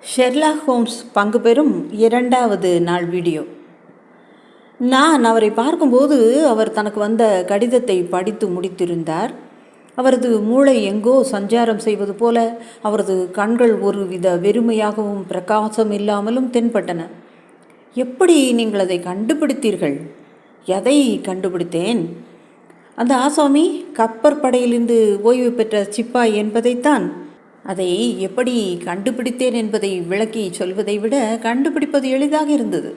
Sherlock Holmes பங்கு பெறும் 2வது நாள் வீடியோ. நான் அவரை பார்க்கும்போது அவர் தனக்கு வந்த கடிதத்தை படித்து முடித்திருந்தார். அவரது மூளை எங்கோ சஞ்சாரம் செய்வது போல அவரது கண்கள் ஒருவித வெறுமையாகவும் பிரகாசம் இல்லாமலும் தென்பட்டன. எப்படி நீங்கள் அதை கண்டுபிடித்தீர்கள்? எதை கண்டுபிடித்தேன்? அந்த ஆசாமி கப்பற்படையிலிருந்து ஓய்வு பெற்ற சிப்பாய் என்பதைத்தான். அதை எப்படி கண்டுபிடித்தேன் என்பதை விளக்கி சொல்வதை விட கண்டுபிடிப்பது எளிதாக இருந்தது.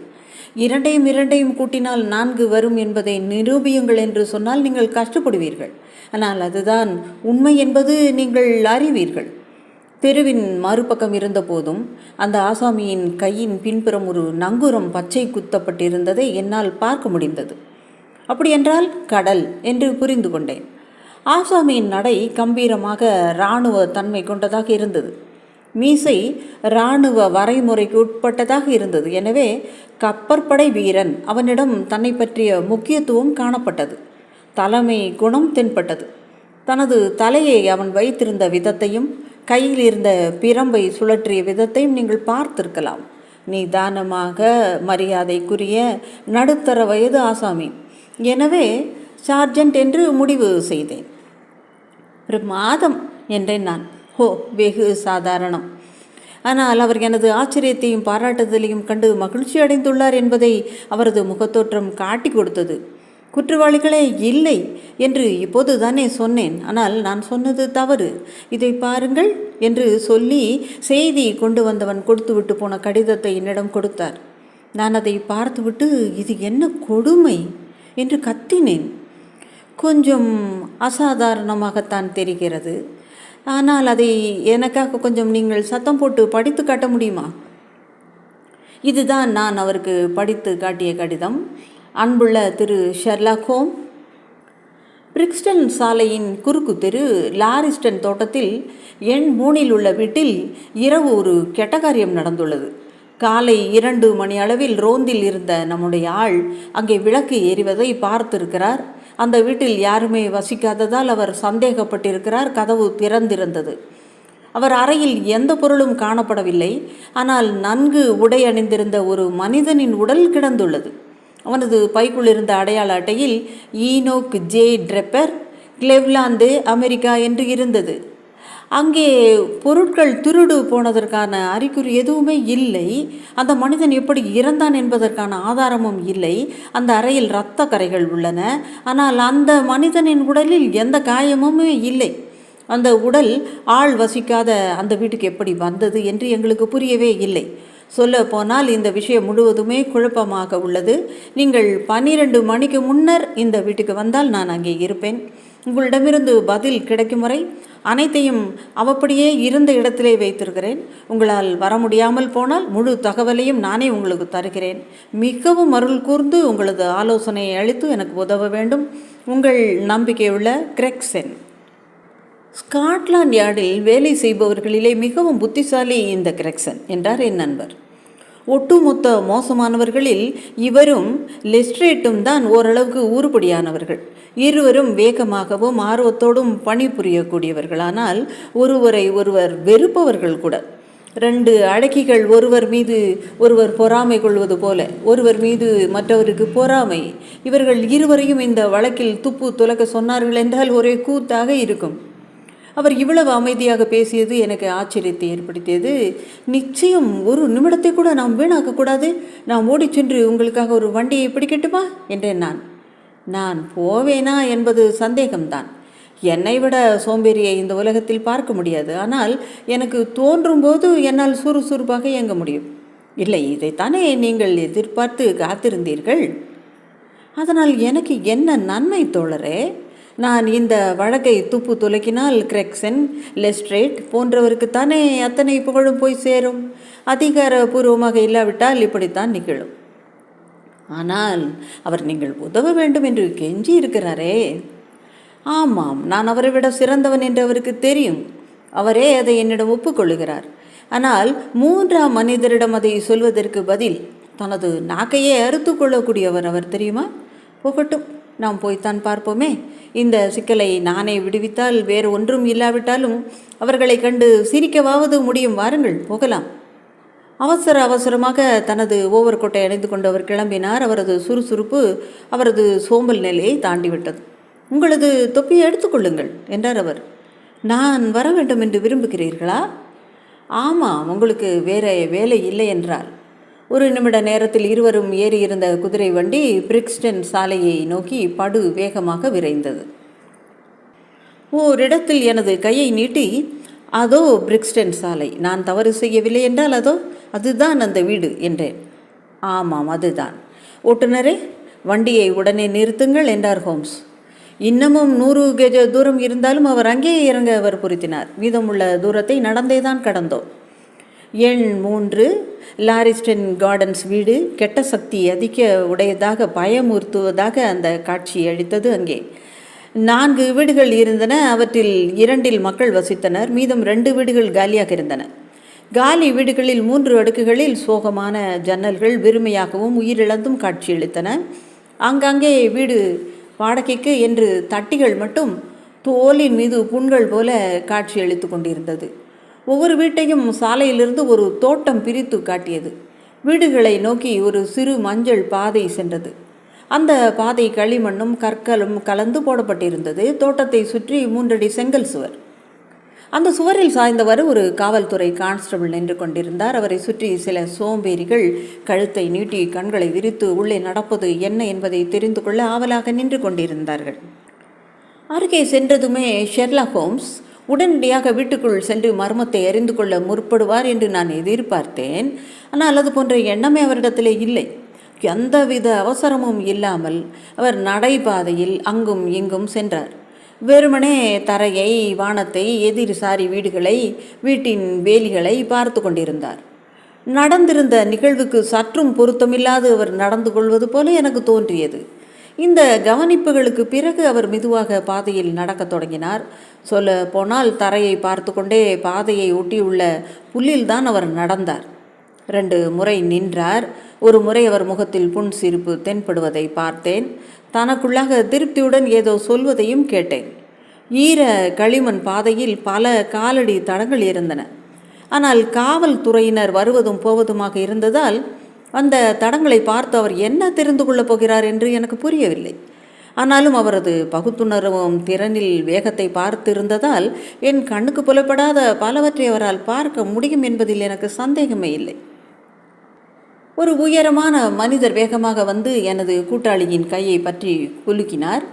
இரண்டையும் கூட்டினால் 4 வரும் என்பதை நிரூபியுங்கள் என்று சொன்னால் நீங்கள் கஷ்டப்படுவீர்கள். ஆனால் அதுதான் உண்மை என்பது நீங்கள் அறிவீர்கள். தெருவின் மறுபக்கம் இருந்த போதும் அந்த ஆசாமியின் கையின் பின்புறம் ஒரு நங்கூரம் பச்சை குத்தப்பட்டிருந்ததை என்னால் பார்க்க முடிந்தது. அப்படியென்றால் கடல் என்று புரிந்து கொண்டேன். ஆசாமியின் நடை கம்பீரமாக இராணுவ தன்மை கொண்டதாக இருந்தது. மீசை இராணுவ வரைமுறைக்கு உட்பட்டதாக இருந்தது. எனவே கப்பற்படை வீரன் அவனிடம் தன்னை பற்றிய முக்கியத்துவம் காணப்பட்டது. தலைமை குணம் தென்பட்டது. தனது தலையை அவன் வைத்திருந்த விதத்தையும் கையில் இருந்த பிரம்பை சுழற்றிய விதத்தையும் நீங்கள் பார்த்திருக்கலாம். நிதானமாக மரியாதைக்குரிய நடுத்தர வயது ஆசாமி. எனவே சார்ஜென்ட் என்று முடிவு செய்தேன். பிரமாதம் என்றேன் நான். ஹோ, வெகு சாதாரணம். ஆனால் அவர் எனது ஆச்சரியத்தையும் பாராட்டுதலையும் கண்டு மகிழ்ச்சி அடைந்துள்ளார் என்பதை அவரது முகத்தோற்றம் காட்டி கொடுத்தது. குற்றவாளிகளே இல்லை என்று இப்போது தானே சொன்னேன். ஆனால் நான் சொன்னது தவறு. இதை பாருங்கள் என்று சொல்லி செய்தி கொண்டு வந்தவன் கொடுத்துவிட்டு போன கடிதத்தை என்னிடம் கொடுத்தார். நான் அதை பார்த்துவிட்டு இது என்ன கொடுமை என்று கத்தினேன். கொஞ்சம் அசாதாரணமாகத்தான் தெரிகிறது. ஆனால் அதை எனக்காக கொஞ்சம் நீங்கள் சத்தம் போட்டு படித்து காட்ட முடியுமா? இதுதான் நான் அவருக்கு படித்து காட்டிய கடிதம். அன்புள்ள திரு ஷெர்லாக் ஹோம், பிரிக்ஸ்டன் சாலையின் குறுக்கு தெரு லாரிஸ்டன் தோட்டத்தில் எண் 3 உள்ள வீட்டில் இரவு ஒரு கெட்ட காரியம் நடந்துள்ளது. காலை 2 மணி அளவில் ரோந்தில் இருந்த நம்முடைய ஆள் அங்கே விளக்கு எரிவதை பார்த்திருக்கிறார். அந்த வீட்டில் யாருமே வசிக்காததால் அவர் சந்தேகப்பட்டிருக்கிறார். கதவு திறந்திருந்தது. அவர் அறையில் எந்த பொருளும் காணப்படவில்லை. ஆனால் நன்கு உடை அணிந்திருந்த ஒரு மனிதனின் உடல் கிடந்துள்ளது. அவனது பைக்குள் இருந்த அடையாள அட்டையில் ஈனோக் ஜே ட்ரெப்பர், கிளெவ்லாந்து, அமெரிக்கா என்று இருந்தது. அங்கே பொருட்கள் திருடு போனதற்கான அறிகுறி எதுவுமே இல்லை. அந்த மனிதன் எப்படி இறந்தான் என்பதற்கான ஆதாரமும் இல்லை. அந்த அறையில் இரத்த கரைகள் உள்ளன. ஆனால் அந்த மனிதனின் உடலில் எந்த காயமுமே இல்லை. அந்த உடல் ஆள் வசிக்காத அந்த வீட்டுக்கு எப்படி வந்தது என்று எங்களுக்கு புரியவே இல்லை. சொல்ல போனால் இந்த விஷயம் முழுவதுமே குழப்பமாக உள்ளது. நீங்கள் 12 மணிக்கு முன்னர் இந்த வீட்டுக்கு வந்தால் நான் அங்கே இருப்பேன். உங்களிடமிருந்து பதில் கிடைக்கும் வரை அனைத்தையும் அவப்படியே இருந்த இடத்திலே வைத்திருக்கிறேன். உங்களால் வர முடியாமல் போனால் முழு தகவலையும் நானே உங்களுக்கு தருகிறேன். மிகவும் அருள் கூர்ந்து உங்களது ஆலோசனையை அளித்து எனக்கு உதவ வேண்டும். உங்கள் நம்பிக்கையுள்ள கிரெக்சன். ஸ்காட்லாந்து யார்டில் வேலை செய்பவர்களிலே மிகவும் புத்திசாலி இந்த கிரெக்சன் என்றார் என் நண்பர். ஒட்டுமொத்த மோசமானவர்களில் இவரும் லெஸ்ட்ரேட்டும் தான் ஓரளவுக்கு உருப்படியானவர்கள். இருவரும் வேகமாகவும் ஆர்வத்தோடும் பணிபுரியக்கூடியவர்களானால் ஒருவரை ஒருவர் வெறுப்பவர்கள் கூட. 2 அடக்கிகள் ஒருவர் மீது ஒருவர் பொறாமை கொள்வது போல ஒருவர் மீது மற்றவருக்கு பொறாமை. இவர்கள் இருவரையும் இந்த வழக்கில் துப்பு துலக்க சொன்னார்கள் என்றால் ஒரே கூத்தாக இருக்கும். அவர் இவ்வளவு அமைதியாக பேசியது எனக்கு ஆச்சரியத்தை ஏற்படுத்தியது. நிச்சயம் ஒரு நிமிடத்தை கூட நாம் வீணாக்கக்கூடாது. நாம் ஓடி சென்று உங்களுக்காக ஒரு வண்டியை பிடிக்கட்டுமா என்றேன் நான். நான் போவேனா என்பது சந்தேகம்தான். என்னை விட சோம்பேறியை இந்த உலகத்தில் பார்க்க முடியாது. ஆனால் எனக்கு தோன்றும் போது என்னால் சுறுசுறுப்பாக இயங்க முடியும். இல்லை, இதைத்தானே நீங்கள் எதிர்பார்த்து காத்திருந்தீர்கள். அதனால் எனக்கு என்ன நன்மை தோழரே? நான் இந்த வழக்கை துப்பு துலக்கினால் கிரெக்சன், லெஸ்ட்ரேட் போன்றவருக்குத்தானே அத்தனை புகழும் போய் சேரும். அதிகாரபூர்வமாக இல்லாவிட்டால் இப்படித்தான் நிகழும். ஆனால் அவர் நீங்கள் உதவ வேண்டும் என்று கெஞ்சி இருக்கிறாரே. ஆமாம், நான் அவரை விட சிறந்தவன் என்று அவருக்கு தெரியும். அவரே அதை என்னிடம் ஒப்புக்கொள்ளுகிறார். ஆனால் 3ஆம் மனிதரிடம் அதை சொல்வதற்கு பதில் தனது நாக்கையே அறுத்து கொள்ளக்கூடியவர் அவர், தெரியுமா? போகட்டும், நாம் போய்த்தான் பார்ப்போமே. இந்த சிக்கலை நானே விடுவித்தால் வேறு ஒன்றும் இல்லாவிட்டாலும் அவர்களை கண்டு சிரிக்கவாவது முடியும். வாருங்கள், போகலாம். அவசர அவசரமாக தனது ஓவர் கோட்டை அணிந்து கொண்டு அவர் கிளம்பினார். அவரது சுறுசுறுப்பு அவரது சோம்பல் நிலையை தாண்டிவிட்டது. உங்களது தொப்பியை எடுத்துக்கொள்ளுங்கள் என்றார் அவர். நான் வர வேண்டும் என்று விரும்புகிறீர்களா? ஆமாம், உங்களுக்கு வேற வேலை இல்லை என்றால். ஒரு நிமிட நேரத்தில் இருவரும் ஏறியிருந்த குதிரை வண்டி பிரிக்ஸ்டன் சாலையை நோக்கி படு வேகமாக விரைந்தது. ஓரிடத்தில் எனது கையை நீட்டி, அதோ பிரிக்ஸ்டன் சாலை, நான் தவறு செய்யவில்லை என்றால் அதோ அதுதான் அந்த வீடு என்றேன். ஆமாம், அதுதான். ஓட்டுநரே, வண்டியை உடனே நிறுத்துங்கள் என்றார் ஹோம்ஸ். இன்னமும் 100 கஜ தூரம் இருந்தாலும் அவர் அங்கே இறங்க அவர் பொருத்தினார். மீதமுள்ள தூரத்தை நடந்தேதான் கடந்தோம். எண் 3 லாரிஸ்டன் கார்டன்ஸ் வீடு கெட்ட சக்தி அதிக உடையதாக பயமுறுத்துவதாக அந்த காட்சி அளித்தது. அங்கே 4 வீடுகள் இருந்தன. அவற்றில் 2இல் மக்கள் வசித்தனர். மீதம் 2 வீடுகள் காலியாக இருந்தன. காலி வீடுகளில் 3 அடுக்குகளில் சோகமான ஜன்னல்கள் வெறுமையாகவும் உயிரிழந்தும் காட்சியளித்தன. ஆங்காங்கே வீடு வாடகைக்கு என்று தட்டிகள் மட்டும் தோலின் மீது புண்கள் போல காட்சியளித்து கொண்டிருந்தது. ஒவ்வொரு வீட்டையும் சாலையிலிருந்து ஒரு தோட்டம் பிரித்து காட்டியது. வீடுகளை நோக்கி ஒரு சிறு மஞ்சள் பாதை சென்றது. அந்த பாதை களிமண்ணும் கற்களும் கலந்து போடப்பட்டிருந்தது. தோட்டத்தை சுற்றி 3 அடி செங்கல் சுவர். அந்த சுவரில் சாய்ந்தவர் ஒரு காவல்துறை கான்ஸ்டபிள் நின்று கொண்டிருந்தார். அவரை சுற்றி சில சோம்பேறிகள் கழுத்தை நீட்டி கண்களை விரித்து உள்ளே நடப்பது என்ன என்பதை தெரிந்து கொள்ள ஆவலாக நின்று கொண்டிருந்தார்கள். அருகே சென்றதுமே ஷெர்லாக் ஹோம்ஸ் உடனடியாக வீட்டுக்குள் சென்று மர்மத்தை அறிந்து கொள்ள முற்படுவார் என்று நான் எதிர்பார்த்தேன். ஆனால் அது போன்ற எண்ணமே அவரிடத்திலே இல்லை. எந்தவித அவசரமும் இல்லாமல் அவர் நடைபாதையில் அங்கும் இங்கும் சென்றார். வெறுமனே தரையை, வானத்தை, எதிர் சாரி வீடுகளை, வீட்டின் வேலிகளை பார்த்து கொண்டிருந்தார். நடந்திருந்த நிகழ்வுக்கு சற்றும் பொருத்தமில்லாது அவர் நடந்து கொள்வது போல எனக்கு தோன்றியது. இந்த கவனிப்புகளுக்கு பிறகு அவர் மெதுவாக பாதையில் நடக்கத் தொடங்கினார். சொல்ல போனால் தரையை பார்த்து கொண்டே பாதையை ஒட்டியுள்ள புல்லில்தான் அவர் நடந்தார். 2 முறை நின்றார். ஒரு முறை அவர் முகத்தில் புன்சிரிப்பு தென்படுவதை பார்த்தேன். தனக்குள்ளாக திருப்தியுடன் ஏதோ சொல்வதையும் கேட்டேன். ஈர களிமண் பாதையில் பல காலடி தடங்கள் இருந்தன. ஆனால் காவல்துறையினர் வருவதும் போவதுமாக இருந்ததால் அந்த தடங்களை பார்த்து அவர் என்ன தெரிந்து கொள்ளப் போகிறார் என்று எனக்கு புரியவில்லை. ஆனாலும் அவரது பகுத்துணர்வும் திறனில் வேகத்தை பார்த்திருந்ததால் என் கண்ணுக்கு புலப்படாத பலவற்றை அவரால் பார்க்க முடியும் என்பதில் எனக்கு சந்தேகமே இல்லை. ஒரு உயரமான மனிதர் வேகமாக வந்து எனது கூட்டாளியின் கையை பற்றி குலுக்கினார்.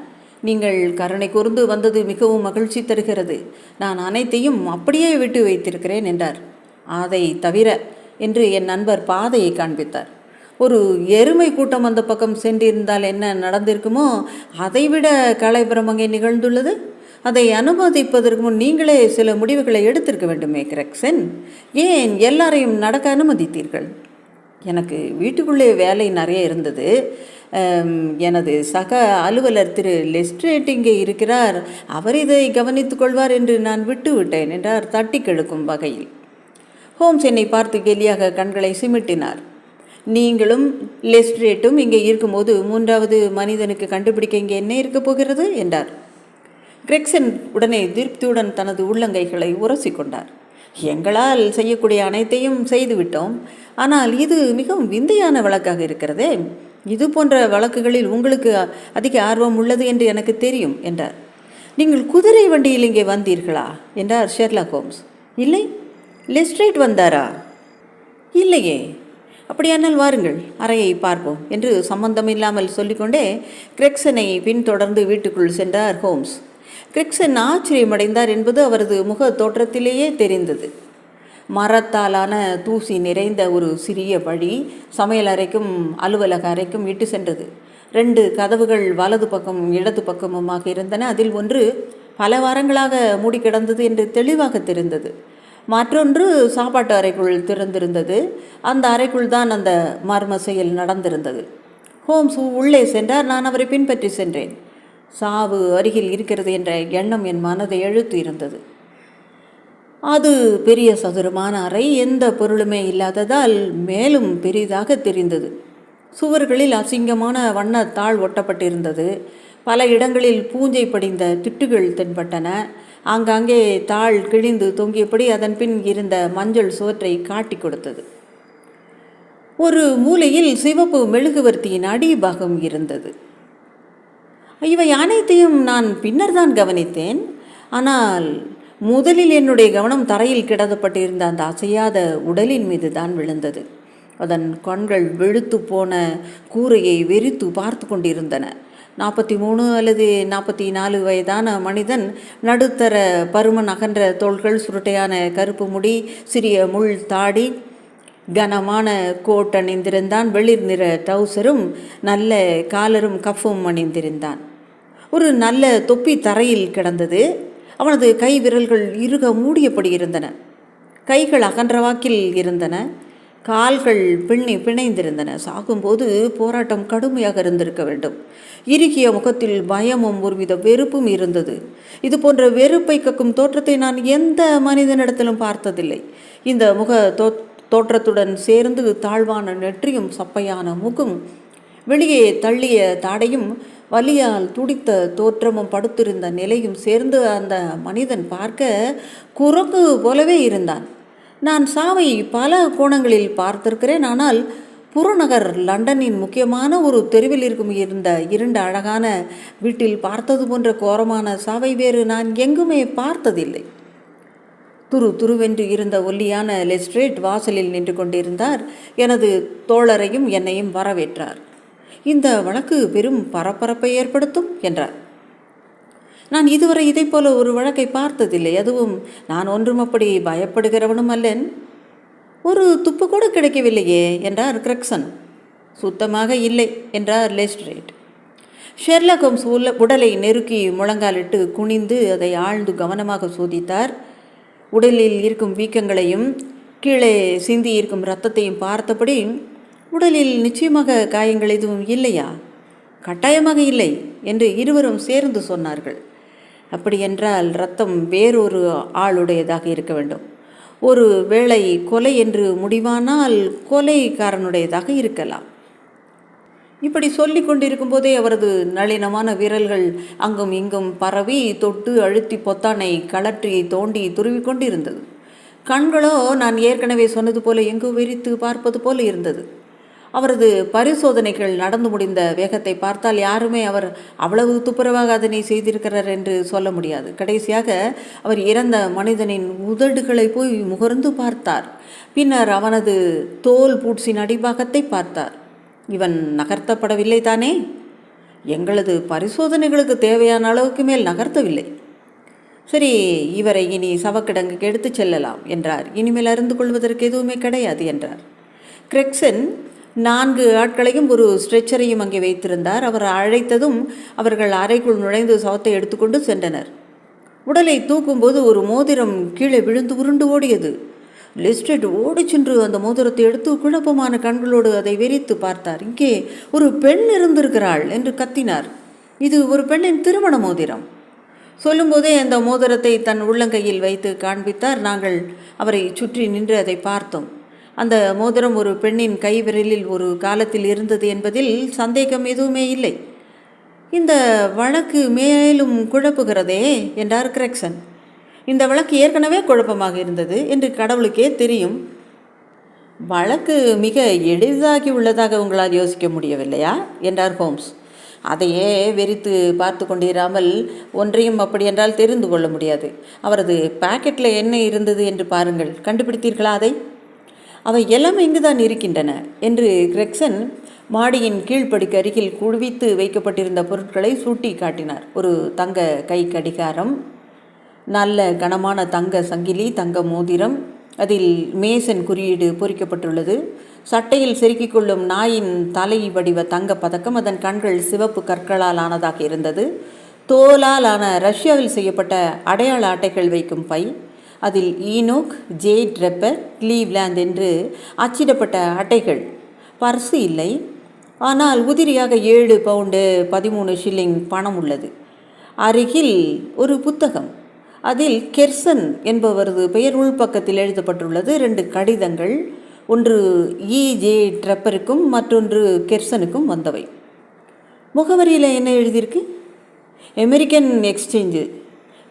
நீங்கள் கருணை கூர்ந்து வந்தது மிகவும் மகிழ்ச்சி தருகிறது. நான் அனைத்தையும் அப்படியே விட்டு வைத்திருக்கிறேன் என்றார். அதை தவிர என்று என் நண்பர் பாதையை காண்பித்தார். ஒரு எருமை கூட்டம் அந்த பக்கம் சென்றிருந்தால் என்ன நடந்திருக்குமோ அதைவிட கலைபுரம் அங்கே நிகழ்ந்துள்ளது. அதை அனுமதிப்பதற்கு முன் நீங்களே சில முடிவுகளை எடுத்திருக்க வேண்டுமே கிரெக்சன். ஏன் எல்லாரையும் நடக்க அனுமதித்தீர்கள்? எனக்கு வீட்டுக்குள்ளே வேலை நிறைய இருந்தது. எனது சக அலுவலர் திரு லெஸ்ட்ரேட் இங்கே இருக்கிறார். அவர் இதை கவனித்துக் கொள்வார் என்று நான் விட்டு விட்டேன் என்றார் தட்டி கெடுக்கும் வகையில். ஹோம்ஸ் என்னை பார்த்து கேலியாக கண்களை சிமிட்டினார். நீங்களும் லெஸ்ட்ரேட்டும் இங்கே இருக்கும்போது 3வது மனிதனுக்கு கண்டுபிடிக்க இங்கே என்ன இருக்கப் போகிறது என்றார். கிரெக்சன் உடனே திருப்தியுடன் தனது உள்ளங்கைகளை உரசி கொண்டார். எங்களால் செய்யக்கூடிய அனைத்தையும் செய்துவிட்டோம். ஆனால் இது மிகவும் விந்தையான வழக்காக இருக்கிறதே. இது போன்ற வழக்குகளில் உங்களுக்கு அதிக ஆர்வம் உள்ளது என்று எனக்கு தெரியும் என்றார். நீங்கள் குதிரை வண்டியில் இங்கே வந்தீர்களா என்றார் ஷெர்லாக் ஹோம்ஸ். இல்லை. லெஸ்ட்ரேட் வந்தாரா? இல்லையே. அப்படியானால் வாருங்கள், அறையை பார்ப்போம் என்று சம்பந்தமில்லாமல் சொல்லிக்கொண்டே கிரெக்சனை பின்தொடர்ந்து வீட்டுக்குள் சென்றார் ஹோம்ஸ். கிரெக்சன் ஆச்சரியமடைந்தார் என்பது அவரது முக தோற்றத்திலேயே தெரிந்தது. மரத்தாலான தூசி நிறைந்த ஒரு சிறிய வழி சமையல் அறைக்கும் அலுவலக அறைக்கும் இட்டு சென்றது. 2 கதவுகள் வலது பக்கம் இடது பக்கமுமாக இருந்தன. அதில் ஒன்று பல வாரங்களாக மூடி கிடந்தது என்று தெளிவாக தெரிந்தது. மற்றொன்று சாப்பாட்டு அறைக்குள் திறந்திருந்தது. அந்த அறைக்குள் தான் அந்த மர்ம செயல் நடந்திருந்தது. ஹோம்ஸ் உள்ளே சென்றார். நான் அவரை பின்பற்றி சென்றேன். சாவு அருகில் இருக்கிறது என்ற எண்ணம் என் மனதை எழுத்து இருந்தது. அது பெரிய சதுரமான அறை, எந்த பொருளுமே இல்லாததால் மேலும் பெரிதாக தெரிந்தது. சுவர்களில் அசிங்கமான வண்ணத்தாள் ஒட்டப்பட்டிருந்தது. பல இடங்களில் பூஞ்சை படிந்த திட்டுகள் தென்பட்டன. ஆங்காங்கே தாள் கிழிந்து தொங்கியபடி அதன் பின் இருந்த மஞ்சள் சுவற்றை காட்டி கொடுத்தது. ஒரு மூலையில் சிவப்பு மெழுகுவர்த்தியின் அடிபாகம் இருந்தது. இவை அனைத்தையும் நான் பின்னர் தான் கவனித்தேன். ஆனால் முதலில் என்னுடைய கவனம் தரையில் கிடத்தப்பட்டிருந்த அந்த அசையாத உடலின் மீது தான் விழுந்தது. அதன் கண்கள் வெளுத்து போன கூரையை வெறித்து பார்த்து கொண்டிருந்தன. 43 அல்லது 44 வயதான மனிதன். நடுத்தர பருமன், அகன்ற தோள்கள், சுருட்டையான கருப்பு முடி, சிறிய முள் தாடி, கனமான கோட் அணிந்திருந்தான். வெளிர் நிற ட்ரௌசரும் நல்ல காலரும் கஃப்பும் அணிந்திருந்தான். ஒரு நல்ல தொப்பி தரையில் கிடந்தது. அவனது கை விரல்கள் இறுக மூடியபடி இருந்தன. கைகள் அகன்ற வாக்கில் இருந்தன. கால்கள் பிணைந்திருந்தன. சாகும்போது போராட்டம் கடுமையாக இருந்திருக்க வேண்டும். இறுகிய முகத்தில் பயமும் ஒருவித வெறுப்பும் இருந்தது. இது போன்ற வெறுப்பை கக்கும் தோற்றத்தை நான் எந்த மனிதனிடத்திலும் பார்த்ததில்லை. இந்த முக தோற்றத்துடன் சேர்ந்து தாழ்வான நெற்றியும் சப்பையான மூக்கும் வெளியே தள்ளிய தாடையும் வலியால் துடித்த தோற்றமும் படுத்திருந்த நிலையும் சேர்ந்து அந்த மனிதன் பார்க்க குரங்கு போலவே இருந்தான். நான் சாவை பல கோணங்களில் பார்த்திருக்கிறேன். ஆனால் புறநகர் லண்டனின் முக்கியமான ஒரு தெருவில் இருந்த 2 அழகான வீட்டில் பார்த்தது போன்ற கோரமான சாவை வேறு நான் எங்குமே பார்த்ததில்லை. துருவென்று இருந்த ஒல்லியான லெஸ்ட்ரேட் வாசலில் நின்று கொண்டிருந்தார். எனது தோழரையும் என்னையும் வரவேற்றார். இந்த வழக்கு பெரும் பரபரப்பை ஏற்படுத்தும் என்றார். நான் இதுவரை இதை போல ஒரு வழக்கை பார்த்ததில்லை. அதுவும் நான் ஒன்றும் அப்படி பயப்படுகிறவனும் அல்லன். ஒரு துப்பு கூட கிடைக்கவில்லையே என்றார் கிரெக்சன். சுத்தமாக இல்லை என்றார் லெஸ்ட்ரேட். ஷெர்லாக் ஹோம்ஸ் உடலை நெருக்கி முழங்காலிட்டு குனிந்து அதை ஆழ்ந்து கவனமாக சோதித்தார். உடலில் இருக்கும் வீக்கங்களையும் கீழே சிந்தி இருக்கும் இரத்தத்தையும் பார்த்தபடி, உடலில் நிச்சயமாக காயங்கள் எதுவும் இல்லையா? கட்டாயமாக இல்லை என்று இருவரும் சேர்ந்து சொன்னார்கள். அப்படியென்றால் இரத்தம் வேறொரு ஆளுடையதாக இருக்க வேண்டும். ஒரு வேளை கொலை என்று முடிவானால் கொலைக்காரனுடையதாக இருக்கலாம். இப்படி சொல்லி கொண்டிருக்கும் போதே அவரது நளினமான விரல்கள் அங்கும் இங்கும் பரவி தொட்டு அழுத்தி பொத்தானை கலற்றி தோண்டி துருவி கொண்டிருந்தது. கண்களோ நான் ஏற்கனவே சொன்னது போல எங்கோ வெறித்து பார்ப்பது போல இருந்தது. அவரது பரிசோதனைகள் நடந்து முடிந்த வேகத்தை பார்த்தால் யாருமே அவர் அவ்வளவு துப்புரவாக அதனை செய்திருக்கிறார் என்று சொல்ல முடியாது. கடைசியாக அவர் இறந்த மனிதனின் உதடுகளை போய் முகர்ந்து பார்த்தார். பின்னர் அவனது தோல் பூட்ஸின் அடிபாகத்தை பார்த்தார். இவன் நகர்த்தப்படவில்லை தானே? எங்களது பரிசோதனைகளுக்கு தேவையான அளவுக்கு மேல் நகர்த்தவில்லை. சரி, இவரை இனி சவக்கிடங்குக்கு எடுத்து செல்லலாம் என்றார். இனிமேல் அறிந்து கொள்வதற்கு எதுவுமே கிடையாது என்றார். கிரெக்சன் 4 ஆட்களையும் ஒரு ஸ்ட்ரெச்சரையும் அங்கே வைத்திருந்தார். அவர் அழைத்ததும் அவர்கள் அறைக்குள் நுழைந்து சவத்தை எடுத்துக்கொண்டு சென்றனர். உடலை தூக்கும்போது ஒரு மோதிரம் கீழே விழுந்து உருண்டு ஓடியது. லெஸ்ட்ரேட் ஓடி சென்று அந்த மோதிரத்தை எடுத்து குழப்பமான கண்களோடு அதை வெறித்து பார்த்தார். இங்கே ஒரு பெண் இருந்திருக்கிறாள் என்று கத்தினார். இது ஒரு பெண்ணின் திருமண மோதிரம். சொல்லும்போதே அந்த மோதிரத்தை தன் உள்ளங்கையில் வைத்து காண்பித்தார். நாங்கள் அவரை சுற்றி நின்று அதை பார்த்தோம். அந்த மோதிரம் ஒரு பெண்ணின் கை விரலில் ஒரு காலத்தில் இருந்தது என்பதில் சந்தேகம் எதுவுமே இல்லை. இந்த வழக்கு மேலும் குழப்புகிறதே என்றார் கிரெக்சன். இந்த வழக்கு ஏற்கனவே குழப்பமாக இருந்தது என்று கடவுளுக்கே தெரியும். வழக்கு மிக எளிதாகி உள்ளதாக உங்களால் யோசிக்க முடியவில்லையா என்றார் ஹோம்ஸ். அதையே வெறித்து பார்த்து கொண்டிராமல் ஒன்றையும் அப்படியென்றால் தெரிந்து கொள்ள முடியாது. அவரது பாக்கெட்டில் என்ன இருந்தது என்று பாருங்கள். கண்டுபிடித்தீர்களா அதை? அவை எல்லாம் இங்குதான் இருக்கின்றன என்று கிரெக்சன் மாடியின் கீழ்ப்படிக்கு அருகில் குவித்து வைக்கப்பட்டிருந்த பொருட்களை சூட்டி காட்டினார். ஒரு தங்க கை கடிகாரம், நல்ல கனமான தங்க சங்கிலி, தங்க மோதிரம், அதில் மேசன் குறியீடு பொறிக்கப்பட்டுள்ளது. சட்டையில் செருக்கிக் கொள்ளும் நாயின் தலை வடிவ தங்க பதக்கம், அதன் கண்கள் சிவப்பு கற்களால் ஆனதாக இருந்தது. தோலால் ஆன ரஷ்யாவில் செய்யப்பட்ட அடையாள அட்டைகள் வைக்கும் பை, அதில் ஈனோக், ஜே ட்ரெப்பர், கிளீவ்லாந்து என்று அச்சிடப்பட்ட அட்டைகள். பர்சு இல்லை, ஆனால் உதிரியாக 7 பவுண்டு 13 ஷில்லிங் பணம் உள்ளது. அருகில் ஒரு புத்தகம், அதில் கெர்சன் என்பவரது பெயர் உள்பக்கத்தில் எழுதப்பட்டுள்ளது. 2 கடிதங்கள், ஒன்று ஜே ட்ரெப்பருக்கும் மற்றொன்று கெர்சனுக்கும் வந்தவை. முகவரியில் என்ன எழுதியிருக்கு? American exchange.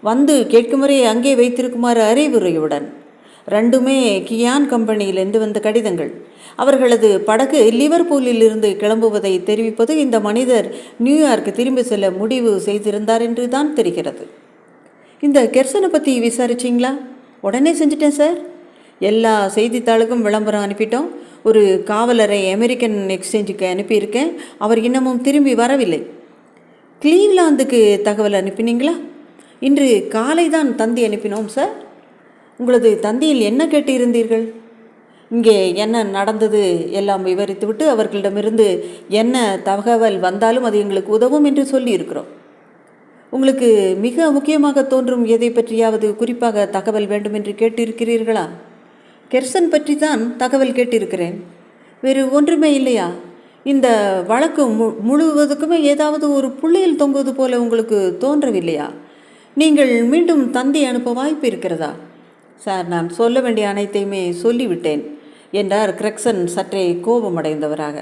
வந்து கேட்கும் வரை அங்கே வைத்திருக்குமாறு அறிவுரையுடன். ரெண்டுமே கியான் கம்பெனியிலிருந்து வந்த கடிதங்கள். அவர்களது படகு லிவர்பூலில் இருந்து கிளம்புவதை தெரிவிப்பது இந்த மனிதர் நியூயார்க் திரும்பி செல்ல முடிவு செய்திருந்தார் என்று தான் தெரிகிறது. இந்த கெர்சனை பற்றி விசாரிச்சிங்களா? உடனே செஞ்சிட்டேன் சார். எல்லா செய்தித்தாளுக்கும் விளம்பரம் அனுப்பிட்டோம். ஒரு காவலரை அமெரிக்கன் எக்ஸ்சேஞ்சுக்கு அனுப்பியிருக்கேன். அவர் இன்னமும் திரும்பி வரவில்லை. கிளீவ்லாந்துக்கு தகவல் அனுப்பினீங்களா? இன்று காலை தான் தந்தி அனுப்பினோம் சார். உங்களது தந்தியில் என்ன கேட்டிருந்தீர்கள்? இங்கே என்ன நடந்தது எல்லாம் விவரித்துவிட்டு அவர்களிடமிருந்து என்ன தகவல் வந்தாலும் அது எங்களுக்கு உதவும் என்று சொல்லியிருக்கிறோம். உங்களுக்கு மிக முக்கியமாக தோன்றும் எதை பற்றியாவது குறிப்பாக தகவல் வேண்டும் என்று கேட்டிருக்கிறீர்களா? கெர்சன் பற்றி தான் தகவல் கேட்டிருக்கிறேன். வேறு ஒன்றுமே இல்லையா? இந்த வழக்கு முழுவதுக்குமே ஏதாவது ஒரு புள்ளியில் தொங்குவது போல உங்களுக்கு தோன்றவில்லையா? நீங்கள் மீண்டும் தந்தி அனுப்ப வாய்ப்பு இருக்கிறதா? சார், நான் சொல்ல வேண்டிய அனைத்தையுமே சொல்லிவிட்டேன் என்றார் கிரெக்சன் சற்றே கோபமடைந்தவராக.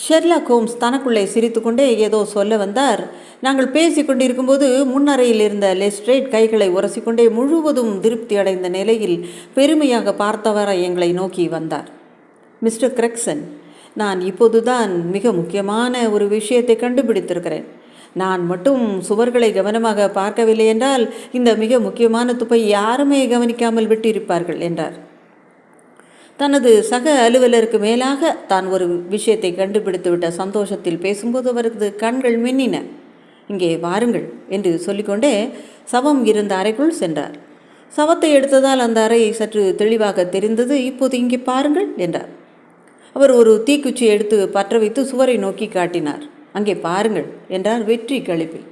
ஷெர்லாக் ஹோம்ஸ் தனக்குள்ளே சிரித்துக்கொண்டே ஏதோ சொல்ல வந்தார். நாங்கள் பேசி கொண்டிருக்கும்போது முன்னறையில் இருந்த லெஸ்ட்ரேட் கைகளை உரசிக்கொண்டே முழுவதும் திருப்தி அடைந்த நிலையில் பெருமையாக பார்த்தவரை எங்களை நோக்கி வந்தார். மிஸ்டர் கிரெக்சன், நான் இப்போதுதான் மிக முக்கியமான ஒரு விஷயத்தை கண்டுபிடித்திருக்கிறேன். நான் மட்டும் சுவர்களை கவனமாக பார்க்கவில்லை என்றால் இந்த மிக முக்கியமான துப்பை யாருமே கவனிக்காமல் விட்டிருப்பார்கள் என்றார். தனது சக அலுவலருக்கு மேலாக தான் ஒரு விஷயத்தை கண்டுபிடித்துவிட்ட சந்தோஷத்தில் பேசும்போது அவரது கண்கள் மின்னின. இங்கே வாருங்கள் என்று சொல்லிக்கொண்டே சவம் இருந்த அறைக்குள் சென்றார். சவத்தை எடுத்ததால் அந்த அறை சற்று தெளிவாக தெரிந்தது. இப்போது இங்கே பாருங்கள் என்றார். அவர் ஒரு தீக்குச்சி எடுத்து பற்ற வைத்து சுவரை நோக்கி காட்டினார். அங்கே பாருங்கள் என்றார் வெற்றி களிப்பில்.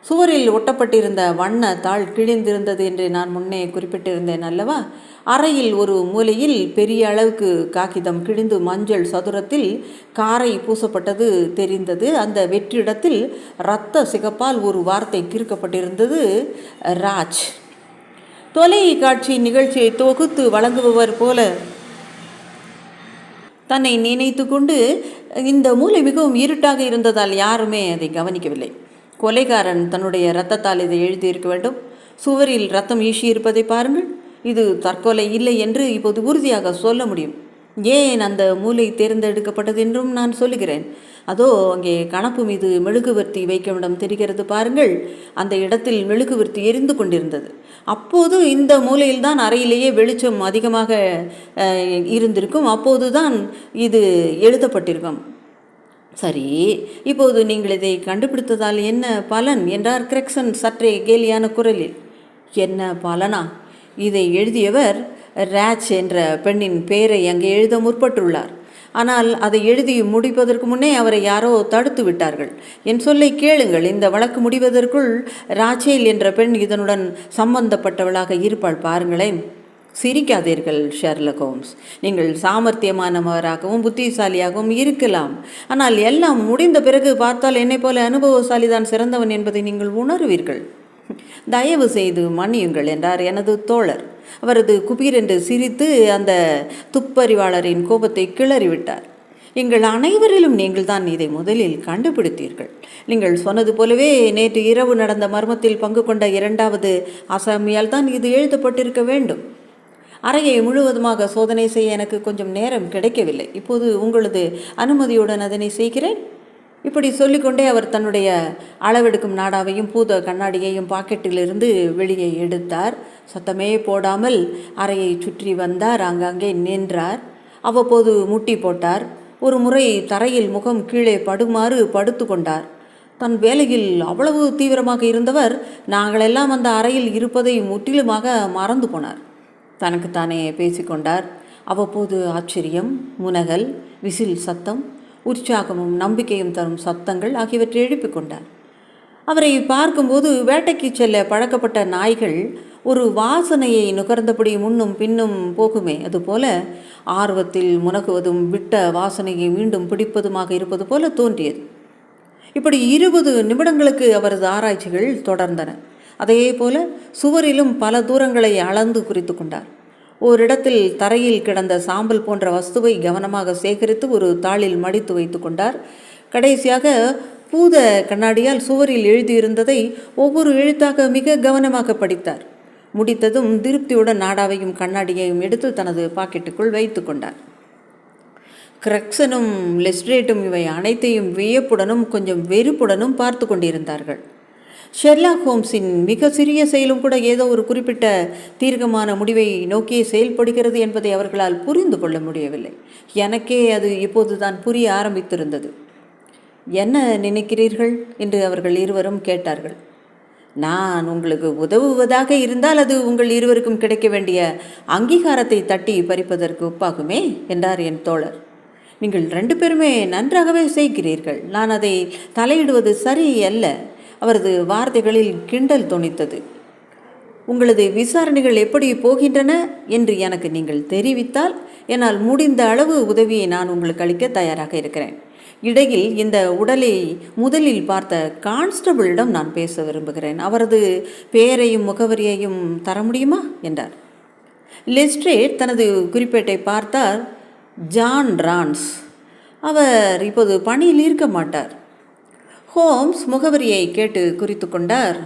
சுவரில் ஒட்டப்பட்டிருந்த வண்ண தாள் கிழிந்திருந்தது என்று நான் முன்னே குறிப்பிட்டிருந்தேன் அல்லவா? அறையில் ஒரு மூலையில் பெரிய அளவுக்கு காகிதம் கிழிந்து மஞ்சள் சதுரத்தில் காரை பூசப்பட்டது தெரிந்தது. அந்த வெற்றிடத்தில் இரத்த சிகப்பால் ஒரு வார்த்தை கிறுக்கப்பட்டிருந்தது: ராஜ். தொலைக்காட்சி நிகழ்ச்சியை தொகுத்து வழங்குபவர் போல தன்னை நினைத்து கொண்டு இந்த மூலை மிகவும் இருட்டாக இருந்ததால் யாருமே அதை கவனிக்கவில்லை. கொலைகாரன் தன்னுடைய இரத்தத்தால் இதை எழுதியிருக்க வேண்டும். சுவரில் இரத்தம் ஈசியிருப்பதை பாருங்கள். இது தற்கொலை இல்லை என்று இப்போது உறுதியாக சொல்ல முடியும். ஏன் அந்த மூலை தேர்ந்தெடுக்கப்பட்டது என்றும் நான் சொல்லுகிறேன். அதோ அங்கே கணப்பு மீது மெழுகுவர்த்தி வைக்கும் இடம் தெரிகிறது பாருங்கள். அந்த இடத்தில் மெழுகுவர்த்தி எரிந்து கொண்டிருந்தது. அப்போது இந்த மூலையில்தான் அறையிலேயே வெளிச்சம் அதிகமாக இருந்திருக்கும். அப்போதுதான் இது எழுதப்பட்டிருக்கும். சரி, இப்போது நீங்கள் இதை கண்டுபிடித்ததால் என்ன பலன் என்றார் கிரெக்சன் சற்றே கேலியான குரலில். என்ன பலனா? இதை எழுதியவர் ராஜ் என்ற பெண்ணின் பெயரை அங்கே எழுத முற்பட்டுள்ளார். ஆனால் அதை எழுதி முடிப்பதற்கு முன்னே அவரை யாரோ தடுத்து விட்டார்கள். என் சொல்லை கேளுங்கள். இந்த வழக்கு முடிவதற்குள் ராச்சேல் என்ற பெண் இதனுடன் சம்பந்தப்பட்டவளாக இருப்பாள். பாருங்களேன். சிரிக்காதீர்கள் ஷெர்லாக் ஹோம்ஸ். நீங்கள் சாமர்த்தியமானவராகவும் புத்திசாலியாகவும் இருக்கலாம். ஆனால் எல்லாம் முடிந்த பிறகு பார்த்தால் என்னை போல அனுபவசாலி தான் சிறந்தவன் என்பதை நீங்கள் உணர்வீர்கள். தயவு செய்து மன்னியுங்கள் என்றார் எனது தோழர். அவரது குபீர் என்று சிரித்து அந்த துப்பறிவாளரின் கோபத்தை கிளறிவிட்டார். எங்கள் அனைவரிலும் நீங்கள் தான் இதை முதலில் கண்டுபிடித்தீர்கள். நீங்கள் சொன்னது போலவே நேற்று இரவு நடந்த மர்மத்தில் பங்கு கொண்ட இரண்டாவது அசாமியால் தான் இது எழுதப்பட்டிருக்க வேண்டும். அறையை முழுவதுமாக சோதனை செய்ய எனக்கு கொஞ்சம் நேரம் கிடைக்கவில்லை. இப்போது உங்களது அனுமதியுடன் அதனை செய்கிறேன். இப்படி சொல்லிக்கொண்டே அவர் தன்னுடைய அளவெடுக்கும் நாடாவையும் பூத கண்ணாடியையும் பாக்கெட்டிலிருந்து வெளியே எடுத்தார். சத்தமே போடாமல் அறையை சுற்றி வந்தார். அங்கங்கே நின்றார். அவ்வப்போது முட்டி போட்டார். ஒரு முறை தரையில் முகம் கீழே படுமாறு படுத்து கொண்டார். தன் வேலையில் அவ்வளவு தீவிரமாக இருந்தவர் நாங்களெல்லாம் அந்த அறையில் இருப்பதை முற்றிலுமாக மறந்து போனார். தனக்குத்தானே பேசிக்கொண்டார். அவ்வப்போது ஆச்சரியம், முனகல், விசில் சத்தம், உற்சாகமும் நம்பிக்கையும் தரும் சத்தங்கள் ஆகியவற்றை எழுப்பிக் கொண்டார். அவரை பார்க்கும்போது வேட்டைக்கு செல்ல பழக்கப்பட்ட நாய்கள் ஒரு வாசனையை நுகர்ந்தபடி முன்னும் பின்னும் போகுமே, அதுபோல ஆர்வத்தில் முனகுவதும் விட்ட வாசனையை மீண்டும் பிடிப்பதுமாக இருப்பது போல தோன்றியது. இப்படி 20 நிமிடங்களுக்கு அவரது ஆராய்ச்சிகள் தொடர்ந்தன. அதே போல சுவரிலும் பல தூரங்களை அளந்து குறித்து கொண்டார். ஓரிடத்தில் தரையில் கிடந்த சாம்பல் போன்ற வஸ்துவை கவனமாக சேகரித்து ஒரு தாளில் மடித்து வைத்து கொண்டார். கடைசியாக பூத கண்ணாடியால் சுவரில் எழுதியிருந்ததை ஒவ்வொரு எழுத்தாக மிக கவனமாக படித்தார். முடித்ததும் திருப்தியுடன் நாடாவையும் கண்ணாடியையும் எடுத்து தனது பாக்கெட்டுக்குள் வைத்து கொண்டார். கிரக்சனும் லெஸ்ட்ரேட்டும் இவை அனைத்தையும் வியப்புடனும் கொஞ்சம் வெறுப்புடனும் பார்த்து கொண்டிருந்தார்கள். ஷெர்லாக் ஹோம்ஸின் மிக சிறிய செயலும் கூட ஏதோ ஒரு குறிப்பிட்ட தீர்க்கமான முடிவை நோக்கியே செயல்படுகிறது என்பதை அவர்களால் புரிந்து கொள்ள முடியவில்லை. எனக்கே அது இப்போதுதான் புரிய ஆரம்பித்திருந்தது. என்ன நினைக்கிறீர்கள் என்று அவர்கள் இருவரும் கேட்டார்கள். நான் உங்களுக்கு உதவுவதாக இருந்தால் அது உங்கள் இருவருக்கும் கிடைக்க வேண்டிய அங்கீகாரத்தை தட்டி பறிப்பதற்கு ஒப்பாகுமே என்றார் என் தோழர். நீங்கள் 2 பேருமே நன்றாகவே செய்கிறீர்கள். நான் அதை தலையிடுவது சரியல்ல. அவரது வார்த்தைகளில் கிண்டல் தொனித்தது. உங்களது விசாரணைகள் எப்படி போகின்றன என்று எனக்கு நீங்கள் தெரிவித்தால் என்னால் முடிந்த அளவு உதவியை நான் உங்களுக்கு அளிக்க தயாராக இருக்கிறேன். இடையில் இந்த உடலை முதலில் பார்த்த கான்ஸ்டபிளிடம் நான் பேச விரும்புகிறேன். அவரது பெயரையும் முகவரியையும் தர முடியுமா என்றார். லெஸ்ட்ரேட் தனது குறிப்பேட்டை பார்த்தார். ஜான் ரான்ஸ். அவர் இப்போது பணியில் இருக்க மாட்டார். ஹோம்ஸ் முகவரியை கேட்டு குறித்து கொண்டார்.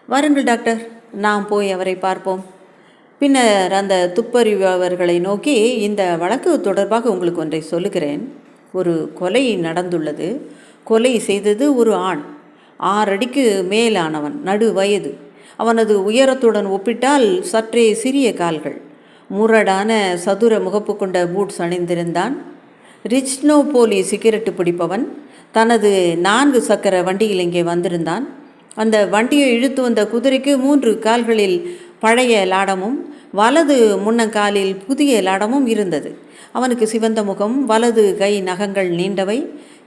வாருங்கள் டாக்டர், நாம் போய் அவரை பார்ப்போம். பின்னர் அந்த துப்பறிபவர்களை நோக்கி, இந்த வழக்கு தொடர்பாக உங்களுக்கு ஒன்றை சொல்லுகிறேன். ஒரு கொலை நடந்துள்ளது. கொலை செய்தது ஒரு ஆண். 6 அடிக்கு மேலானவன், நடு வயது. அவனது உயரத்துடன் ஒப்பிட்டால் சற்றே சிறிய கால்கள். முரடான சதுர முகப்பு கொண்ட பூட்ஸ் அணிந்திருந்தான். ரிச்னோ போலி சிகரெட்டு பிடிப்பவன். தனது 4 சக்கர வண்டியில் இங்கே வந்திருந்தான். அந்த வண்டியை இழுத்து வந்த குதிரைக்கு 3 கால்களில் பழைய லாடமும் வலது முன்னங்காலில் புதிய லாடமும் இருந்தது. அவனுக்கு சிவந்த முகம், வலது கை நகங்கள் நீண்டவை.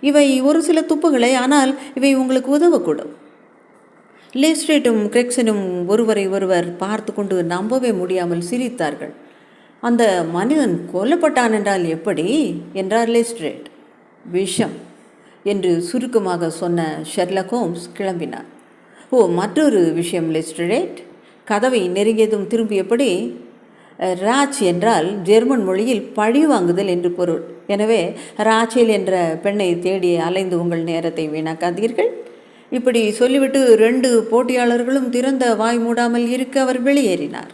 இவை ஒரு சில துப்புகளே, ஆனால் இவை உங்களுக்கு உதவக்கூடும். லெஸ்ட்ரேட்டும் கிரெக்சனும் ஒருவரை ஒருவர் பார்த்து கொண்டு நம்பவே முடியாமல் சிரித்தார்கள். அந்த மனிதன் கொல்லப்பட்டான் என்றால் எப்படி என்றார் லெஸ்ட்ரேட். விஷம் என்று சுருக்கமாக சொன்ன ஷெர்லாக் ஹோம்ஸ் கிளம்பினார். ஓ, மற்றொரு விஷயம் லெஸ்ட்ரேட். கதவை நெருங்கியதும் திரும்பியபடி, ராச் என்றால் ஜெர்மன் மொழியில் பழி வாங்குதல் என்று பொருள். எனவே ராச்சேல் என்ற பெண்ணை தேடி அலைந்து உங்கள் நேரத்தை வீணாக்காதீர்கள். இப்படி சொல்லிவிட்டு 2 போட்டியாளர்களும் திறந்த வாய் மூடாமல் இருக்க அவர் வெளியேறினார்.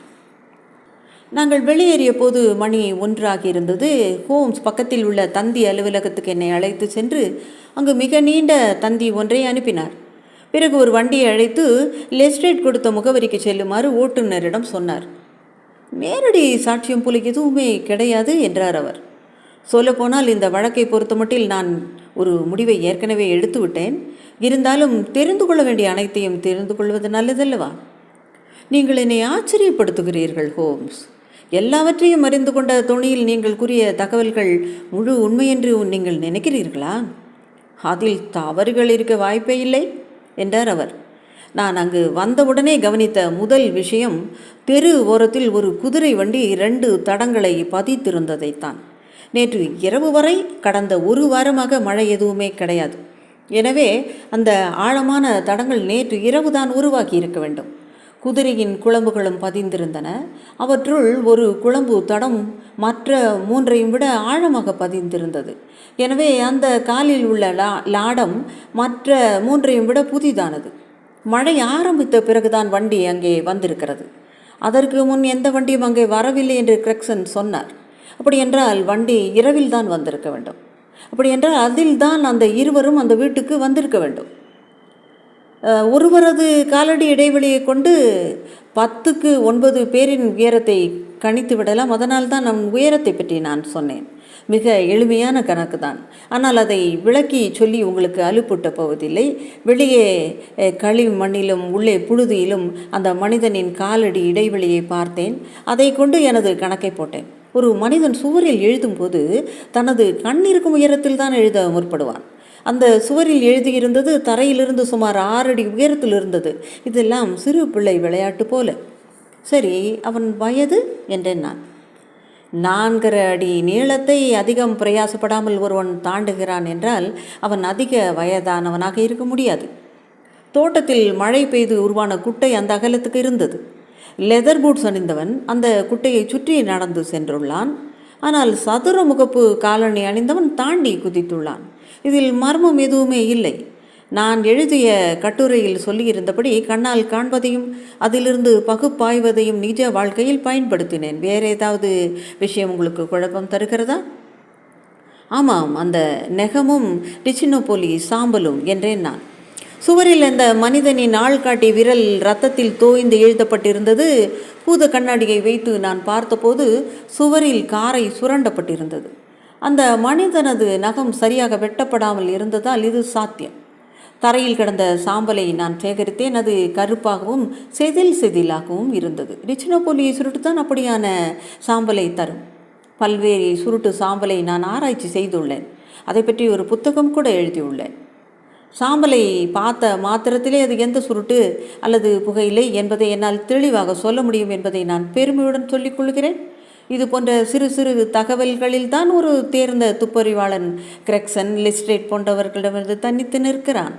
நாங்கள் வெளியேறிய போது மணி 1 ஆகியிருந்தது. ஹோம்ஸ் பக்கத்தில் உள்ள தந்தி அலுவலகத்துக்கு என்னை அழைத்து சென்று அங்கு மிக நீண்ட தந்தி ஒன்றை அனுப்பினார். பிறகு ஒரு வண்டியை அழைத்து லெஸ்ட்ரேட் கொடுத்த முகவரிக்கு செல்லுமாறு ஓட்டுநரிடம் சொன்னார். நேரடி சாட்சியம் போல எதுவுமே கிடையாது என்றார் அவர். சொல்லப்போனால் இந்த வழக்கை பொறுத்தமட்டில் நான் ஒரு முடிவை ஏற்கனவே எடுத்து விட்டேன். இருந்தாலும் தெரிந்து கொள்ள வேண்டிய அனைத்தையும் தெரிந்து கொள்வது நல்லதல்லவா? நீங்கள் என்னை ஆச்சரியப்படுத்துகிறீர்கள் ஹோம்ஸ். எல்லாவற்றையும் அறிந்து கொண்ட துணியில் நீங்கள் கூறிய தகவல்கள் முழு உண்மை என்று நீங்கள் நினைக்கிறீர்களா? அதில் தவறுகள் இருக்க வாய்ப்பே இல்லை என்றார் அவர். நான் அங்கு வந்தவுடனே கவனித்த முதல் விஷயம், தெரு ஓரத்தில் ஒரு குதிரை வண்டி 2 தடங்களை பதித்திருந்ததைத்தான். நேற்று இரவு வரை கடந்த 1 வாரமாக மழை எதுவுமே கிடையாது. எனவே அந்த ஆழமான தடங்கள் நேற்று இரவுதான் உருவாக்கி இருக்க வேண்டும். குதிரையின் குழம்புகளும் பதிந்திருந்தன. அவற்றுள் ஒரு குழம்பு தடம் மற்ற 3ஐயும் விட ஆழமாக பதிந்திருந்தது. எனவே அந்த காலில் உள்ள லாடம் மற்ற 3ஐயும் விட புதிதானது. மழை ஆரம்பித்த பிறகுதான் வண்டி அங்கே வந்திருக்கிறது. அதற்கு முன் எந்த வண்டியும் அங்கே வரவில்லை என்று கிரெக்சன் சொன்னார். அப்படி என்றால் வண்டி இரவில் தான் வந்திருக்க வேண்டும். அப்படி என்றால் அதில் தான் அந்த இருவரும் அந்த வீட்டுக்கு வந்திருக்க வேண்டும். ஒருவரது காலடி இடைவெளியை கொண்டு 10க்கு 9 பேரின் உயரத்தை கணித்து விடலாம். அதனால் தான் நம் உயரத்தை பற்றி நான் சொன்னேன். மிக எளிமையான கணக்கு தான். ஆனால் அதை விளக்கி சொல்லி உங்களுக்கு அலுப்பூட்ட போவதில்லை. வெளியே களி மண்ணிலும் உள்ளே புழுதியிலும் அந்த மனிதனின் காலடி இடைவெளியை பார்த்தேன். அதை கொண்டு எனது கணக்கை போட்டேன். ஒரு மனிதன் சுவரில் எழுதும்போது தனது கண் இருக்கும் உயரத்தில் தான் எழுத முற்படுவான். அந்த சுவரில் எழுதியிருந்தது தரையிலிருந்து சுமார் 6 அடி உயரத்தில் இருந்தது. இதெல்லாம் சிறு பிள்ளை விளையாட்டு போல. சரி, அவன் வயது என்றேன் நான். 4 அடி நீளத்தை அதிகம் பிரயாசப்படாமல் ஒருவன் தாண்டுகிறான் என்றால் அவன் அதிக வயதானவனாக இருக்க முடியாது. தோட்டத்தில் மழை பெய்து உருவான குட்டை அந்த அகலத்துக்கு இருந்தது. லெதர் பூட்ஸ் அணிந்தவன் அந்த குட்டையை சுற்றி நடந்து சென்றுள்ளான். ஆனால் சதுர முகப்பு காலணி அணிந்தவன் தாண்டி குதித்துள்ளான். இதில் மர்மம் எதுவுமே இல்லை. நான் எழுதிய கட்டுரையில் சொல்லியிருந்தபடி கண்ணால் காண்பதையும் அதிலிருந்து பகுப்பாய்வதையும் நிஜ வாழ்க்கையில் பயன்படுத்தினேன். வேறு ஏதாவது விஷயம் உங்களுக்கு குழப்பம் தருகிறதா? ஆமாம், அந்த நெகமும் டிச்சினோபோலி சாம்பலும் என்றேன் நான். சுவரில் அந்த மனிதனின் ஆள்காட்டி விரல் இரத்தத்தில் தோய்ந்து எழுதப்பட்டிருந்தது. பூத கண்ணாடியை வைத்து நான் பார்த்தபோது சுவரில் காரை சுரண்டப்பட்டிருந்தது. அந்த மனிதனது நகம் சரியாக வெட்டப்படாமல் இருந்ததால் இது சாத்தியம். தரையில் கிடந்த சாம்பலை நான் சேகரித்தேன். அது கருப்பாகவும் செதிலாகவும் இருந்தது. டிச்சினோபோலி சுருட்டுத்தான் அப்படியான சாம்பலை தரும். பல்வேறு சுருட்டு சாம்பலை நான் ஆராய்ச்சி செய்துள்ளேன். அதை பற்றி ஒரு புத்தகம் கூட எழுதியுள்ளேன். சாம்பலை பார்த்த மாத்திரத்திலே அது எந்த சுருட்டு அல்லது புகையிலை என்பதை என்னால் தெளிவாக சொல்ல முடியும் என்பதை நான் பெருமையுடன் சொல்லிக் கொள்கிறேன். இது போன்ற சிறு சிறு தகவல்களில் தான் ஒரு தேர்ந்த துப்பறிவாளன் கிரெக்சன், லிஸ்ட்ரேட் போன்றவர்களிடமிருந்து தனித்து நிற்கிறான்.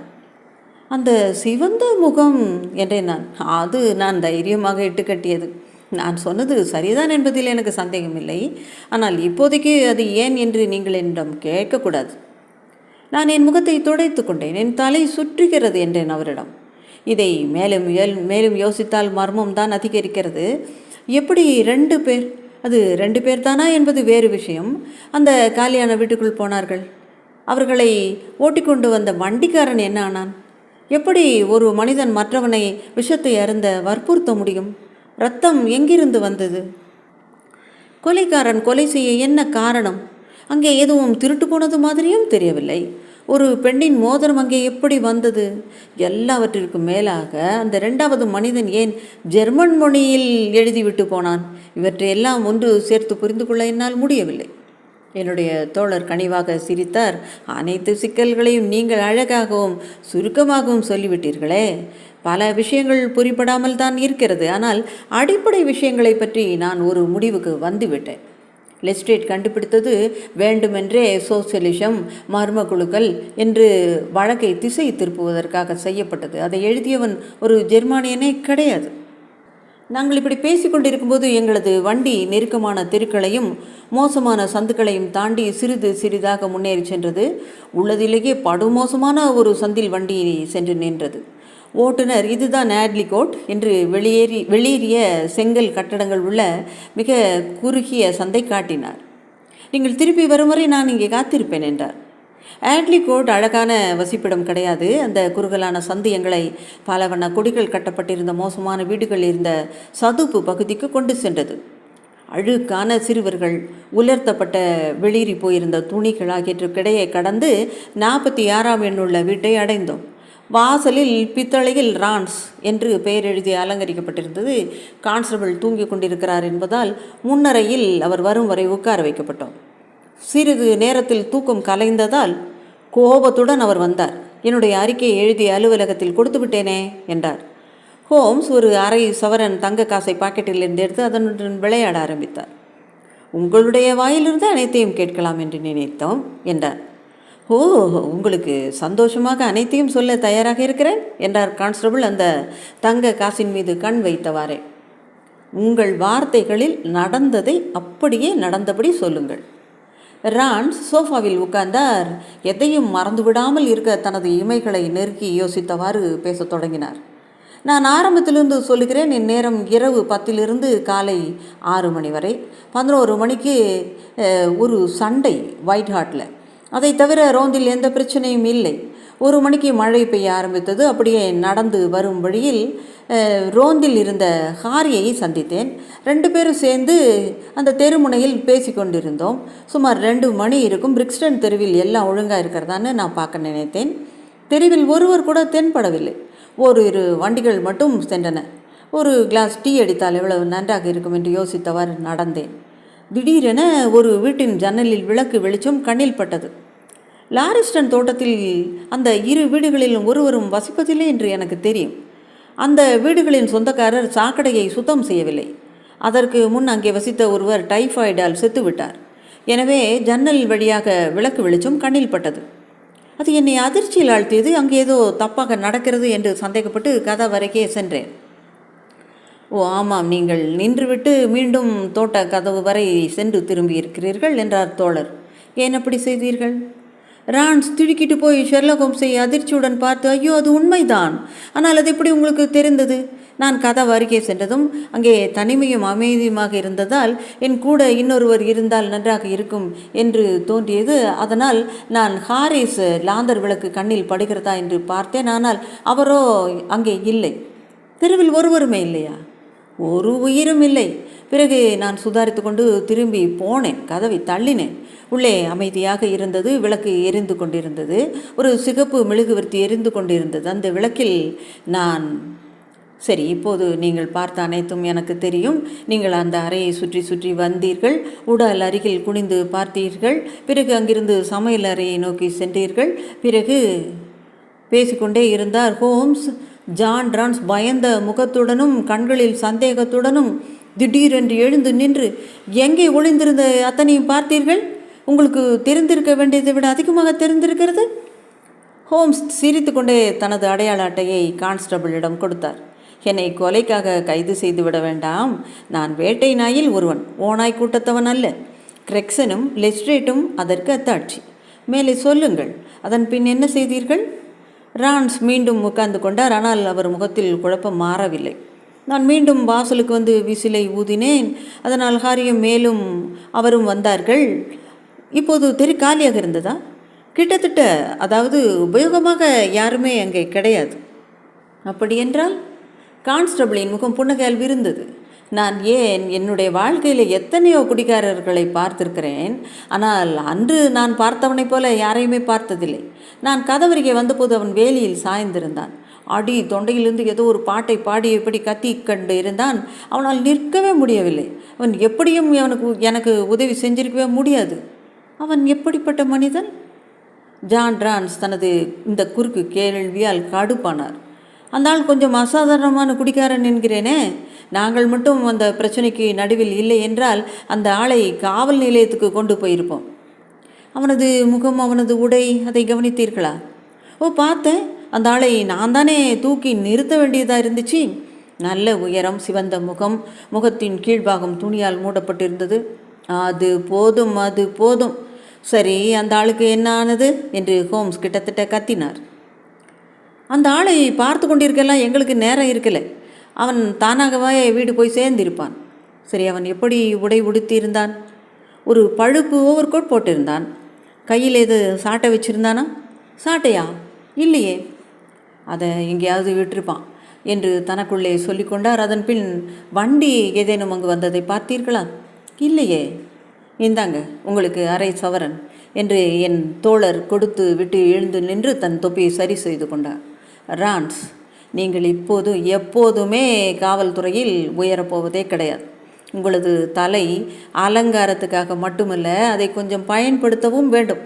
அந்த சிவந்த முகம் என்றேன் நான். அது நான் தைரியமாக இட்டுக்கட்டியது. நான் சொன்னது சரிதான் என்பதில் எனக்கு சந்தேகமில்லை. ஆனால் இப்போதைக்கு அது ஏன் என்று நீங்கள் என்னிடம் கேட்கக்கூடாது. நான் என் முகத்தை துடைத்து கொண்டேன். என் தலை சுற்றுகிறது என்றேன் அவரிடம். இதை மேலும் மேலும் யோசித்தால் மர்மம் தான் அதிகரிக்கிறது. எப்படி 2 பேர், அது 2 பேர் தானா என்பது வேறு விஷயம், அந்த காலியான வீட்டுக்குள் போனார்கள்? அவர்களை ஓட்டிக்கொண்டு வந்த வண்டிக்காரன் என்ன ஆனான்? எப்படி ஒரு மனிதன் மற்றவனை விஷத்தை அருந்த வற்புறுத்த முடியும்? இரத்தம் எங்கிருந்து வந்தது? கொலைக்காரன் கொலை செய்ய என்ன காரணம்? அங்கே எதுவும் திருட்டு போனது மாதிரியும் தெரியவில்லை. ஒரு பெண்ணின் மோதிரம் அங்கே எப்படி வந்தது? எல்லாவற்றிற்கும் மேலாக அந்த 2வது மனிதன் ஏன் ஜெர்மன் மொழியில் எழுதிவிட்டு போனான்? இவற்றையெல்லாம் ஒன்று சேர்த்து புரிந்து கொள்ள என்னால் முடியவில்லை. என்னுடைய தோழர் கனிவாக சிரித்தார். அனைத்து சிக்கல்களையும் நீங்கள் அழகாகவும் சுருக்கமாகவும் சொல்லிவிட்டீர்களே. பல விஷயங்கள் புரிபடாமல் தான் இருக்கிறது. ஆனால் அடிப்படை விஷயங்களை பற்றி நான் ஒரு முடிவுக்கு வந்துவிட்டேன். லெஸ்ட்ரேட் கண்டுபிடித்தது வேண்டுமென்றே சோசியலிசம், மர்ம குழுக்கள் என்று வழக்கை திசை திருப்புவதற்காக செய்யப்பட்டது. அதை எழுதியவன் ஒரு ஜெர்மானியனே கிடையாது. நாங்கள் இப்படி பேசிக்கொண்டிருக்கும்போது எங்களது வண்டி நெருக்கமான தெருக்களையும் மோசமான சந்துக்களையும் தாண்டி சிறிது சிறிதாக முன்னேறி சென்றது. உள்ளதிலேயே படுமோசமான ஒரு சந்தில் வண்டி சென்று நின்றது. ஓட்டுநர் இதுதான் ஆட்லிகோட் என்று வெளியேறிய செங்கல் கட்டடங்கள் உள்ள மிக குறுகிய சந்தை காட்டினார். நீங்கள் திருப்பி வரும் வரை நான் இங்கே காத்திருப்பேன் என்றார். ஆட்லிகோட் அழகான வசிப்பிடம் கிடையாது. அந்த குறுகலான சந்து எங்களை பல வண்ண கொடிகள் கட்டப்பட்டிருந்த மோசமான வீடுகள் இருந்த சதுப்பு பகுதிக்கு கொண்டு சென்றது. அழுக்கான சிறுவர்கள், உலர்த்தப்பட்ட வெளியேறி போயிருந்த துணிகள் ஆகியவற்றுக்கிடையே கடந்து 46ஆம் எண்ணுள்ள வீட்டை அடைந்தோம். வாசலில் பித்தளையில் ரான்ஸ் என்று பெயர் எழுதி அலங்கரிக்கப்பட்டிருந்தது. கான்ஸ்டபிள் தூங்கிக் கொண்டிருக்கிறார் என்பதால் முன்னறையில் அவர் வரும் வரை உட்கார வைக்கப்பட்டோம். சிறிது நேரத்தில் தூக்கம் கலைந்ததால் கோபத்துடன் அவர் வந்தார். என்னுடைய அறிக்கையை எழுதி அலுவலகத்தில் கொடுத்து விட்டேனே என்றார். ஹோம்ஸ் ஒரு அரை சவரன் தங்க காசை பாக்கெட்டிலிருந்து எடுத்து அதனுடன் விளையாட ஆரம்பித்தார். உங்களுடைய வாயிலிருந்து அனைத்தையும் கேட்கலாம் என்று நினைத்தோம் என்றார். ஓ, உங்களுக்கு சந்தோஷமாக அனைத்தையும் சொல்ல தயாராக இருக்கிறேன் என்றார் கான்ஸ்டபிள் அந்த தங்க காசின் மீது கண் வைத்தவாறே. உங்கள் வார்த்தைகளில் நடந்ததை அப்படியே நடந்தபடி சொல்லுங்கள். ரான்ஸ் சோஃபாவில் உட்கார்ந்தார். எதையும் மறந்துவிடாமல் இருக்க தனது இமைகளை நெருக்கி யோசித்தவாறு பேசத் தொடங்கினார். நான் ஆரம்பத்திலிருந்து சொல்லுகிறேன். என் நேரம் இரவு 10 காலை 6 மணி வரை. 11 மணிக்கு ஒரு சண்டை ஒயிட் ஹார்ட்டில். அதை தவிர ரோந்தில் எந்த பிரச்சனையும் இல்லை. 1 மணிக்கு மழை பெய்ய ஆரம்பித்தது. அப்படியே நடந்து வரும் வழியில் ரோந்தில் இருந்த ஹாரியை சந்தித்தேன். 2 பேரும் சேர்ந்து அந்த தெருமுனையில் பேசி கொண்டிருந்தோம். சுமார் 2 மணி இருக்கும். பிரிக்ஸ்டன் தெருவில் எல்லாம் ஒழுங்காக இருக்கிறதான்னு நான் பார்க்க நினைத்தேன். தெருவில் ஒருவர் கூட தென்படவில்லை. 1 வண்டிகள் மட்டும் சென்றன. ஒரு கிளாஸ் டீ அடித்தால் எவ்வளவு நன்றாக இருக்கும் என்று யோசித்தவாறு நடந்தேன். திடீரென ஒரு வீட்டின் ஜன்னலில் விளக்கு வெளிச்சம் கண்ணில் பட்டது. லாரிஸ்டன் தோட்டத்தில் அந்த 2 வீடுகளிலும் ஒருவரும் வசிப்பதில்லை என்று எனக்கு தெரியும். அந்த வீடுகளின் சொந்தக்காரர் சாக்கடையை சுத்தம் செய்யவில்லை. அதற்கு முன் அங்கே வசித்த ஒருவர் டைஃபாய்டால் செத்துவிட்டார். எனவே ஜன்னல் வழியாக விளக்கு வெளிச்சம் கண்ணில் பட்டது. அது என்னை அதிர்ச்சியில் ஆழ்த்தியது. அங்கே ஏதோ தப்பாக நடக்கிறது என்று சந்தேகப்பட்டு கதை வரைக்கே சென்றேன். ஓ ஆமாம், நீங்கள் நின்றுவிட்டு மீண்டும் தோட்ட கதவு வரை சென்று திரும்பி இருக்கிறீர்கள் என்றார் தோழர். ஏன் அப்படி செய்தீர்கள்? ரான்ஸ் திடுக்கிட்டு போய் ஷெர்லாக் ஹோம்ஸை அதிர்ச்சியுடன் பார்த்து, ஐயோ அது உண்மைதான், ஆனால் அது எப்படி உங்களுக்கு தெரிந்தது? நான் கதவு அருகே சென்றதும் அங்கே தனிமையும் அமைதியுமாக இருந்ததால் என் கூட இன்னொருவர் இருந்தால் நன்றாக இருக்கும் என்று தோன்றியது. அதனால் நான் ஹாரிஸ் லாந்தர் விளக்கு கண்ணில் படுகிறதா என்று பார்த்தேன். ஆனால் அவரோ அங்கே இல்லை. தெருவில் ஒருவருமே இல்லையா? ஒரு உயிரும் இல்லை. பிறகு நான் சுதாரித்து கொண்டு திரும்பி போனேன். கதவை தள்ளினேன். உள்ளே அமைதியாக இருந்தது. விளக்கு எரிந்து கொண்டிருந்தது. ஒரு சிகப்பு மெழுகுவர்த்தி எரிந்து கொண்டிருந்தது. அந்த விளக்கில் நான் சரி, இப்போது நீங்கள் பார்த்த அனைத்தும் எனக்கு தெரியும். நீங்கள் அந்த அறையை சுற்றி சுற்றி வந்தீர்கள். உடல் அருகில் குனிந்து பார்த்தீர்கள். பிறகு அங்கிருந்து சமையல் அறையை நோக்கி சென்றீர்கள். பிறகு பேசிக்கொண்டே இருந்தார் ஹோம்ஸ். ஜான் ரான்ஸ் பயந்த முகத்துடனும் கண்களில் சந்தேகத்துடனும் திடீரென்று எழுந்து நின்று, எங்கே ஒளிந்திருந்த அத்தனையும் பார்த்தீர்கள்? உங்களுக்கு தெரிந்திருக்க வேண்டியதை விட அதிகமாக தெரிந்திருக்கிறது. ஹோம்ஸ் சிரித்து கொண்டே தனது அடையாள அட்டையை கான்ஸ்டபிளிடம் கொடுத்தார். என்னை கொலைக்காக கைது செய்து விட வேண்டாம். நான் வேட்டை நாயில் ஒருவன், ஓநாய் கூட்டத்தவன் அல்ல. கிரெக்சனும் லெஸ்ட்ரேட்டும் அதற்கு அத்தாட்சி. மேலே சொல்லுங்கள். அதன் பின் என்ன செய்தீர்கள்? ரான்ஸ் மீண்டும் உட்கார்ந்து கொண்டார். ஆனால் அவர் முகத்தில் குழப்பம் மாறவில்லை. நான் மீண்டும் வாசலுக்கு வந்து விசிலை ஊதினேன். அதனால் ஹாரியும் மேலும் அவரும் வந்தார்கள். இப்போது தெரு காலியாக இருந்ததா? கிட்டத்தட்ட. அதாவது உபயோகமாக யாருமே அங்கே கிடையாது. அப்படியென்றால்? கான்ஸ்டபிளின் முகம் புன்னகையால் விருந்தது. நான் என்னுடைய வாழ்க்கையில் எத்தனையோ குடிகாரர்களை பார்த்திருக்கிறேன். ஆனால் அன்று நான் பார்த்தவனைப் போல யாரையுமே பார்த்ததில்லை. நான் கதவருகே வந்தபோது அவன் வேலியில் சாய்ந்திருந்தான். அடி தொண்டையிலிருந்து ஏதோ ஒரு பாட்டை பாடியபடி கத்தி கண்டு இருந்தான். அவனால் நிற்கவே முடியவில்லை. அவன் எப்படியும் எனக்கு உதவி செஞ்சிருக்கவே முடியாது. அவன் எப்படிப்பட்ட மனிதன்? ஜான் ரான்ஸ் தனது இந்த குறுக்கு கேள்வியால் கடுப்பானார். அந்த ஆள் கொஞ்சம் அசாதாரணமான குடிகாரன் என்கிறேனே. நாங்கள் மட்டும் அந்த பிரச்சனைக்கு நடுவில் இல்லை என்றால் அந்த ஆளை காவல் நிலையத்துக்கு கொண்டு போயிருப்போம். அவனது முகம், அவனது உடை, அதை கவனித்தீர்களா? ஓ, பார்த்தேன். அந்த ஆளை நான் தானே தூக்கி நிறுத்த வேண்டியதாக இருந்துச்சு. நல்ல உயரம், சிவந்த முகம், முகத்தின் கீழ்பாகம் துணியால் மூடப்பட்டிருந்தது. அது போதும், அது போதும். சரி, அந்த ஆளுக்கு என்ன ஆனது என்று ஹோம்ஸ் கிட்டத்தட்ட கத்தினார். அந்த ஆளை பார்த்து கொண்டிருக்கலாம் எங்களுக்கு நேரம் இருக்கலை. அவன் தானாகவே வீடு போய் சேர்ந்திருப்பான். சரி, அவன் எப்படி உடை உடுத்தியிருந்தான்? ஒரு பழுப்பு ஓவர் கோட் போட்டிருந்தான். கையில் எது சாட்டை வச்சுருந்தானா? சாட்டையா? இல்லையே. அதை எங்கேயாவது விட்டிருப்பான் என்று தனக்குள்ளே சொல்லிக்கொண்டார். அதன் பின் வண்டி ஏதேனும் அங்கு வந்ததை பார்த்தீர்களா? இல்லையே. இந்தாங்க உங்களுக்கு அரை சவரன் என்று என் தோழர் கொடுத்து விட்டு எழுந்து நின்று தன் தொப்பியை சரி செய்து கொண்டார். ரான்ஸ், நீங்கள் இப்போது எப்போதுமே காவல்துறையில் உயரப்போவதே கிடையாது. உங்களது தலை அலங்காரத்துக்காக மட்டுமல்ல, அதை கொஞ்சம் பயன்படுத்தவும் வேண்டும்.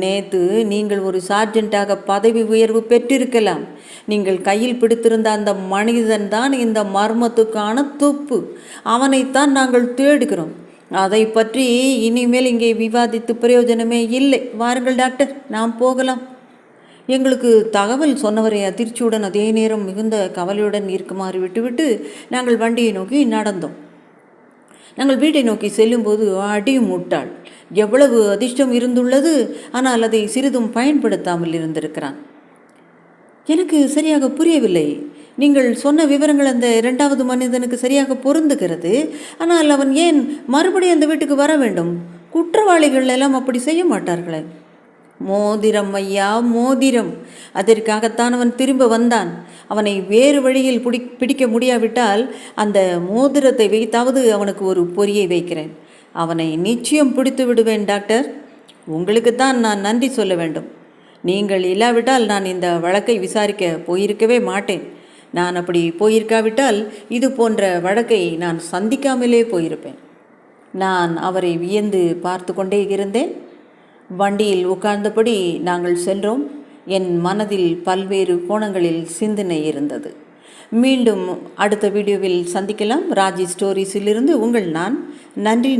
நேற்று நீங்கள் ஒரு சார்ஜென்ட்டாக பதவி உயர்வு பெற்றிருக்கலாம். நீங்கள் கையில் பிடித்திருந்த அந்த மனிதன் தான் இந்த மர்மத்துக்கான துப்பு. அவனைத்தான் நாங்கள் தேடுகிறோம். அதை பற்றி இனிமேல் இங்கே விவாதித்து பிரயோஜனமே இல்லை. வாருங்கள் டாக்டர், நாம் போகலாம். எங்களுக்கு தகவல் சொன்னவரை அதிர்ச்சியுடன் அதே நேரம் மிகுந்த கவலையுடன் இருக்குமாறு விட்டுவிட்டு நாங்கள் வண்டியை நோக்கி நடந்தோம். நாங்கள் வீட்டை நோக்கி செல்லும்போது அடி முட்டாள், எவ்வளவு அதிர்ஷ்டம் இருந்துள்ளது, ஆனால் அதை சிறிதும் பயன்படுத்தாமல் இருந்திருக்கிறான். எனக்கு சரியாக புரியவில்லை. நீங்கள் சொன்ன விவரங்கள் அந்த இரண்டாவது மனிதனுக்கு சரியாக பொருந்துகிறது. ஆனால் அவன் ஏன் மறுபடியும் அந்த வீட்டுக்கு வர வேண்டும்? குற்றவாளிகள் எல்லாம் அப்படி செய்ய மாட்டார்களே. மோதிரம் ஐயா, மோதிரம். அதற்காகத்தான் அவன் திரும்ப வந்தான். அவனை வேறு வழியில் பிடிக்க முடியாவிட்டால் அந்த மோதிரத்தை வைத்தாவது அவனுக்கு ஒரு பொறியை வைக்கிறேன். அவனை நிச்சயம் பிடித்து விடுவேன் டாக்டர். உங்களுக்குத்தான் நான் நன்றி சொல்ல வேண்டும். நீங்கள் இல்லாவிட்டால் நான் இந்த வழக்கை விசாரிக்க போயிருக்கவே மாட்டேன். நான் அப்படி போயிருக்காவிட்டால் இது போன்ற வழக்கை நான் சந்திக்காமலே போயிருப்பேன். நான் அவரை வியந்து பார்த்து கொண்டே இருந்தேன். வண்டியில் உட்கார்ந்தபடி நாங்கள் சென்றோம். என் மனதில் பல்வேறு கோணங்களில் சிந்தனை இருந்தது. மீண்டும் அடுத்த வீடியோவில் சந்திக்கலாம். ராஜி ஸ்டோரிஸிலிருந்து உங்கள் நான். நன்றி.